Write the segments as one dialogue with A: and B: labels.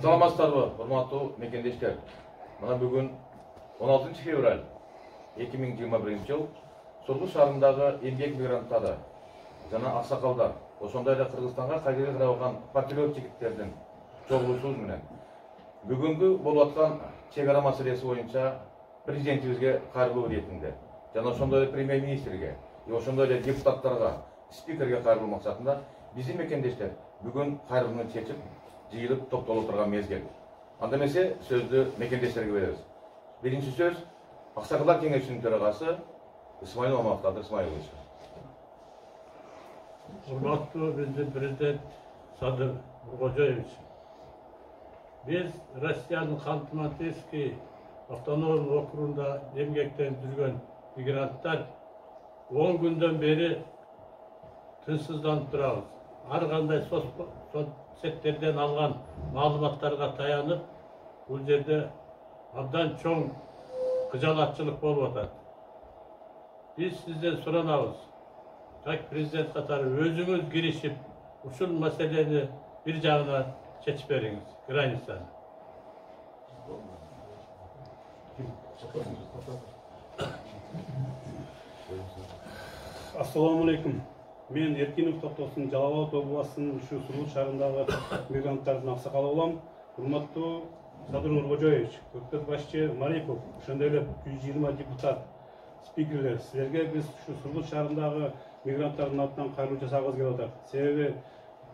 A: Саламатсыздарбы, урматтуу мекендештер. Мына бүгүн 16 февраль 2021 жыл Сургут шаарындагы эмгек мигранттары жана аксакалдар, ошондой эле Кыргызстанга кайрылып калган патриот жигиттердин чогулушуу менен бүгүнкү болуп аткан чек ара маселеси боюнча президентибизге кайрылуу иретинде жана ошондой эле премьер-министрге, ошондой эле депутаттарга, спикерге кайрылуу максатында биздин мекендештер бүгүн кайрылууну чечип, жыйылып топтолуп турган мезгил. Анда эмесе сөздү мекендештерге беребиз. Биринчи сөз Аксакалдар кеңешинин төрагасы Исмаил Маматов Исмаилович.
B: Урматтуу биздин президент Садыр Нуркожоевич. Биз Россиянын Ханты-Мансийский автономный округунда эмгектенип жүргөн мигранттар 10 күндөн бери тынчсызданып турабыз. Ар кандай соцсеттерден алган маалыматтарга таянып, бул жерде абдан чоң кыжалатчылык болуп атат. Биз сизден суранабыз, как президент катары өзүңүз киришип, ушул маселени бир жагына чечип бериңиз, границаны.
C: Assalamu alaikum. Мен Эркинов топтосунун Жалал Абад областынын ушу Сургут шаарындагы мигранттардын аксакалы болом. Урматтуу Садыр Нуркожоевич, өкмөт башчы Марипов, ошондой эле 120 депутат, спикерлер, силерге биз ушу Сургут шаарындагы мигранттардын атынан кайрылуу жасагыбыз келип атат. Себеби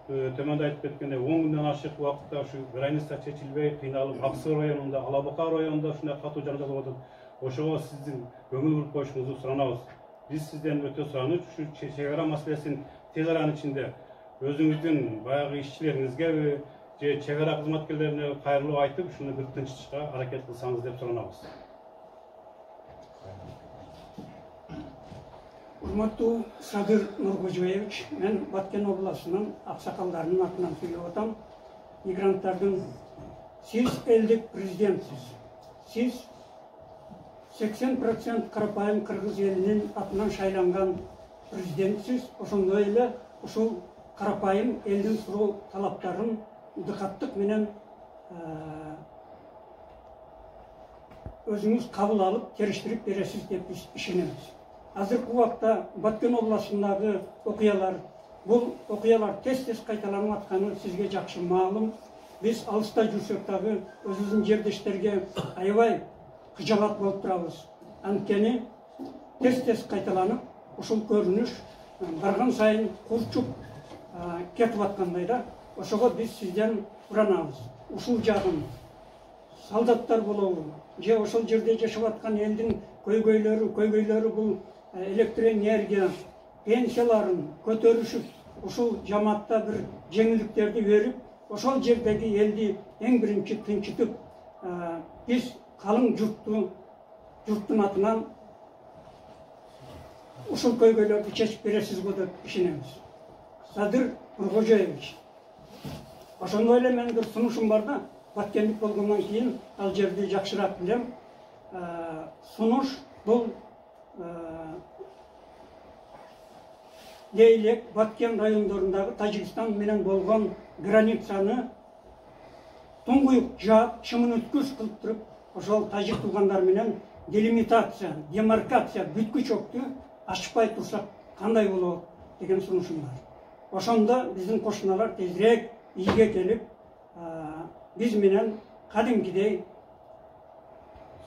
C: төмөндө айтып кеткендей 10 күндөн ашык убакытта ушу граница чечилбей кыйналып, Аксы районунда, Алабука районунда ушундай катуу жанжал болуп атат. Ошого сиздин көңүл буруп коюшуңузду суранабыз. Биз сизден өтө суранып, ушу чек ара маселесин тез аранын ичинде өзүңүздүн баягы ишчилериңизге же чек ара кызматкерлерине кайрылуу айтып, ушуну бир тынчтыкка аракет кылсаңыз деп суранабыз.
D: Урматтуу Садыр Нуркожоевич, мен Баткен областынын аксакалдарынын атынан сүйлөп атам. Мигранттардын сиз элдик президентсиз. Сиз 80% карапайым кыргыз элинин атынан шайланган президентсиз. Ошондой эле ушул карапайым элдин суроо талаптарын дыкаттык менен өзүңүз кабыл алып, териштирип бересиз деп биз ишенебиз. Азыркы убакта Баткен областындагы окуялар, бул окуялар тез-тез кайталанып атканы сизге жакшы маалым. Биз алыста жүрсөк дагы өзүбүздүн жердештерге аябай кыжалат болуп турабыз. Анткени тез-тез кайталанып, ушул көрүнүш барган сайын курчуп кетип аткандай да. Ошого биз сизден суранабыз. Ушул жагын солдаттар болобу, же ошол жерде жашап аткан элдин көйгөйлөрү бул электроэнергия, пенсияларын көтөрүшүп, ушул жамаатта бир жеңилдиктерди берип, ошол жердеги элди эң биринчи тынчытып, биз калың журттун атынан ушул көйгөйлөрдү чечип бересиз го деп ишенебиз. Садыр Нуркожоевич, ошондой эле менин бир сунушум бар да, Баткендик болгондон кийин ал жерди жакшыраак билем. Сунуш бул Лейлек, Баткен райондорундагы Тажикстан менен болгон границаны туңгуюк жаап, чымын өткүз кылып туруп, ошол тажик туугандар менен делимитация, демаркация бүткүчөктү ачпай турсак кандай болот деген сунушум бар. Ошондо биздин кошуналар тезирээк ийге келип, биз менен кадимкидей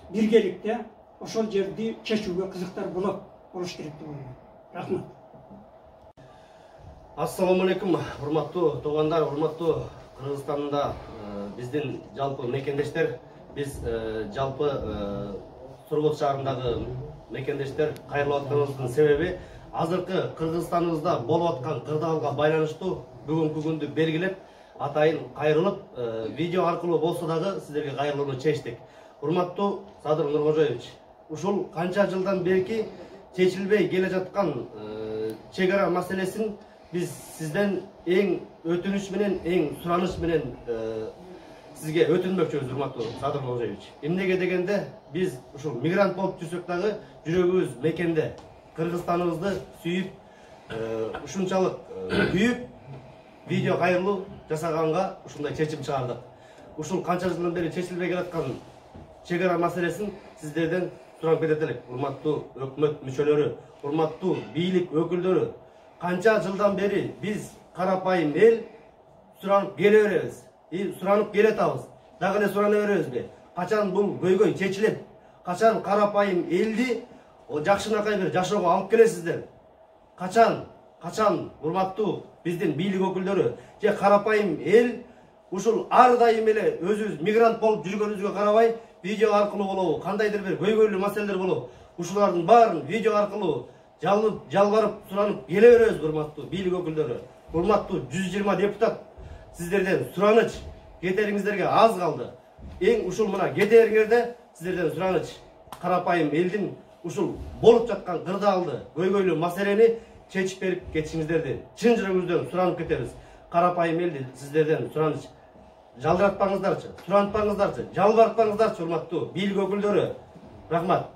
D: биргеликте ошол жерди чечүүгө кызыктар болуш керек деп ойлойм. Рахмат.
E: Ассаламу алейкум, урматтуу туугандар, урматтуу Кыргызстанда биздин жалпы мекендештер, биз жалпы Сургут шаарындагы мекендештер кайрылып атканыбыздын себеби азыркы Кыргызстаныбызда болуп аткан кырдаалга байланыштуу бүгүнкү күндү белгилеп, атайын кайрылып, видео аркылуу болсо дагы сиздерге кайрылууну чечтик. Урматтуу Садыр Нуркожоевич, ушул канча жылдан берки чечилбей келе жаткан чек ара маселесин биз сизден эң өтүнүч менен, эң сураныч менен сизге өтүнмөкчүбүз, урматтуу Садыр Нуркожоевич. Эмнеге дегенде, биз ушул мигрант болуп жүрсөк дагы жүрөгүбүз мекенде, Кыргызстаныбызды сүйүп, ушунчалык күйүп, видео кайрылуу жасаганга ушундай чечим чыгардык. ушул канча жылдан бери чечилбей келаткан чек ара маселесин сиздерден сурап кетет элек. Урматтуу өкмөт мүчөлөрү, урматтуу бийлик өкүлдөрү, канча жылдан бери биз карапайым эл суранып келе беребиз. Суранып келе атабыз. Дагы эле сурана беребизби? Качан бул көйгөй чечилет? Качан карапайым элди жакшынакай бир жашоого алып келесиздер? Качан урматтуу биздин бийлик өкүлдөрү же карапайым эл ушул ар дайым эле өзүбүз мигрант болуп жүргөнүбүзгө карабай видео аркылуу болобу, кандайдыр бир көйгөйлүү маселелер болобу, ушулардын баарын видео аркылуу жалбарып суранып келе беребиз урматтуу бийлик өкүлдөрү. Урматтуу 120 депутат сиздерден сураныч, кетериңиздерге аз калды. Эң ушул мына кетериңерде сиздерден сураныч, карапайым элдин ушул болуп жаткан кырдаалды, көйгөйлүү маселени чечип берип кетишиңиздерди чын жүрөгүбүздөн суранып кетебиз. Карапайым элди сиздерден сураныч. Жалдыратпаңыздарчы, сурантпаңыздарчы, жалбартпаңыздарчы урматтуу бийлик өкүлдөрү. Рахмат.